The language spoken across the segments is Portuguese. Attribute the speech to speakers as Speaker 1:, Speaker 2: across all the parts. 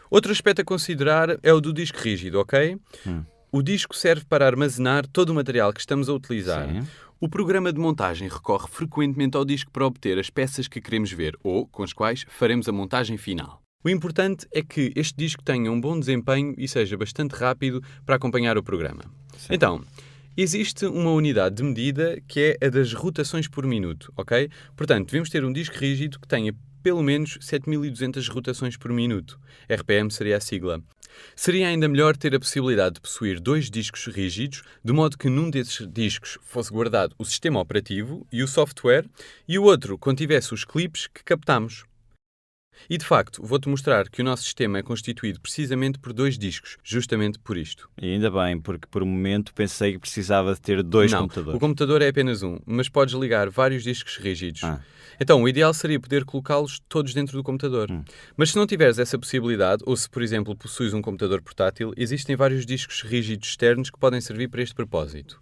Speaker 1: Outro aspecto a considerar é o do disco rígido, ok? O disco serve para armazenar todo o material que estamos a utilizar.
Speaker 2: Sim.
Speaker 1: O programa de montagem recorre frequentemente ao disco para obter as peças que queremos ver ou com as quais faremos a montagem final. O importante é que este disco tenha um bom desempenho e seja bastante rápido para acompanhar o programa.
Speaker 2: Sim.
Speaker 1: Então, existe uma unidade de medida que é a das rotações por minuto, ok? Portanto, devemos ter um disco rígido que tenha pelo menos 7.200 rotações por minuto. RPM seria a sigla. Seria ainda melhor ter a possibilidade de possuir 2 discos rígidos, de modo que num desses discos fosse guardado o sistema operativo e o software, e o outro contivesse os clipes que captamos. E de facto, vou-te mostrar que o nosso sistema é constituído precisamente por 2 discos, justamente por isto.
Speaker 2: E ainda bem, porque por um momento pensei que precisava de ter 2
Speaker 1: Não,
Speaker 2: computadores.
Speaker 1: o computador é apenas um, mas podes ligar vários discos rígidos.
Speaker 2: Ah.
Speaker 1: Então, o ideal seria poder colocá-los todos dentro do computador. Mas se não tiveres essa possibilidade, ou se, por exemplo, possuis um computador portátil, existem vários discos rígidos externos que podem servir para este propósito.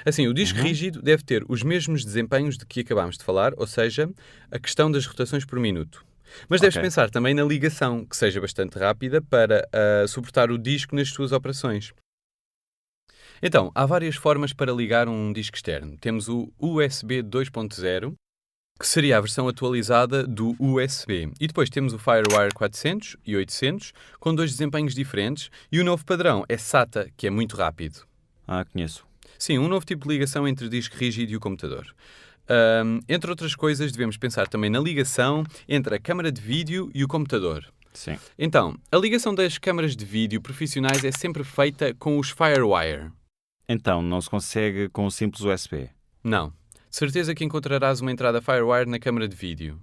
Speaker 1: Assim, o disco rígido deve ter os mesmos desempenhos de que acabámos de falar, ou seja, a questão das rotações por minuto. Mas deves pensar também na ligação, que seja bastante rápida para suportar o disco nas suas operações. Então, há várias formas para ligar um disco externo. Temos o USB 2.0, que seria a versão atualizada do USB. E depois temos o FireWire 400 e 800, com 2 desempenhos diferentes, e o novo padrão é SATA, que é muito rápido.
Speaker 2: Conheço.
Speaker 1: Sim, um novo tipo de ligação entre o disco rígido e o computador. Entre outras coisas, devemos pensar também na ligação entre a câmara de vídeo e o computador.
Speaker 2: Sim.
Speaker 1: Então, a ligação das câmaras de vídeo profissionais é sempre feita com os FireWire.
Speaker 2: Então, não se consegue com o simples USB?
Speaker 1: Não. De certeza que encontrarás uma entrada FireWire na câmara de vídeo.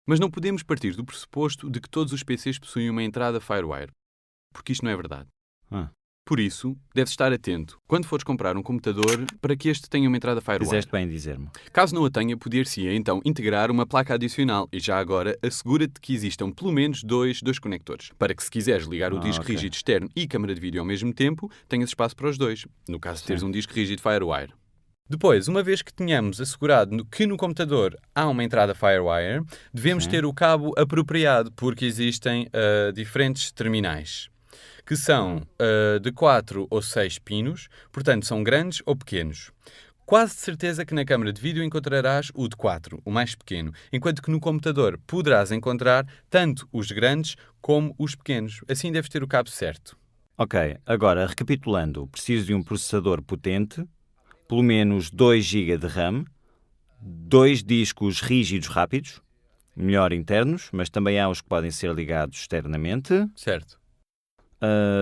Speaker 1: Mas não podemos partir do pressuposto de que todos os PCs possuem uma entrada FireWire, porque isto não é verdade. Por isso, deves estar atento, quando fores comprar um computador, para que este tenha uma entrada FireWire.
Speaker 2: Fizeste bem dizer-me.
Speaker 1: Caso não a tenha, poder-se-ia então integrar uma placa adicional e já agora assegura-te que existam pelo menos dois conectores, para que se quiseres ligar o disco rígido externo e câmara de vídeo ao mesmo tempo, tenhas espaço para os dois, no caso de teres um disco rígido FireWire. Depois, uma vez que tenhamos assegurado que no computador há uma entrada FireWire, devemos ter o cabo apropriado, porque existem diferentes terminais, que são de 4 ou 6 pinos, portanto são grandes ou pequenos. Quase de certeza que na câmara de vídeo encontrarás o de 4, o mais pequeno, enquanto que no computador poderás encontrar tanto os grandes como os pequenos. Assim deves ter o cabo certo.
Speaker 2: Ok, agora recapitulando, preciso de um processador potente, pelo menos 2 GB de RAM, 2 discos rígidos rápidos, melhor internos, mas também há os que podem ser ligados externamente.
Speaker 1: Certo.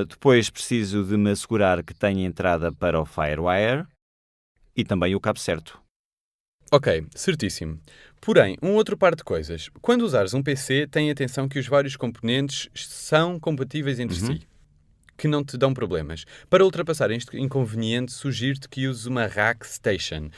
Speaker 2: Depois preciso de me assegurar que tenha entrada para o FireWire e também o cabo certo.
Speaker 1: Ok, certíssimo. Porém, um outro par de coisas. Quando usares um PC, tenha atenção que os vários componentes são compatíveis entre si, que não te dão problemas. Para ultrapassar este inconveniente, sugiro-te que uses uma Rack Station,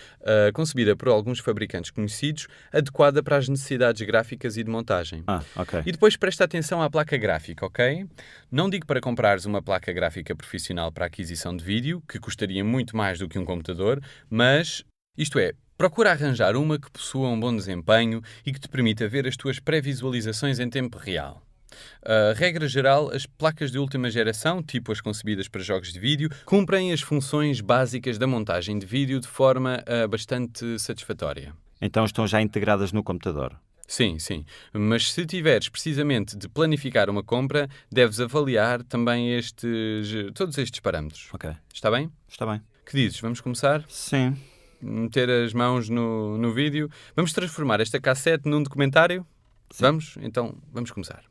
Speaker 1: concebida por alguns fabricantes conhecidos, adequada para as necessidades gráficas e de montagem.
Speaker 2: Ok.
Speaker 1: E depois presta atenção à placa gráfica, ok? Não digo para comprares uma placa gráfica profissional para aquisição de vídeo, que custaria muito mais do que um computador, mas, isto é, procura arranjar uma que possua um bom desempenho e que te permita ver as tuas pré-visualizações em tempo real. Regra geral, as placas de última geração, tipo as concebidas para jogos de vídeo, cumprem as funções básicas da montagem de vídeo de forma bastante satisfatória.
Speaker 2: Então estão já integradas no computador?
Speaker 1: Sim, sim. Mas se tiveres precisamente de planificar uma compra, deves avaliar também todos estes parâmetros.
Speaker 2: Ok.
Speaker 1: Está bem?
Speaker 2: Está bem.
Speaker 1: Que dizes? Vamos começar?
Speaker 2: Sim.
Speaker 1: Meter as mãos no vídeo. Vamos transformar esta cassete num documentário?
Speaker 2: Sim.
Speaker 1: Vamos? Então, vamos começar.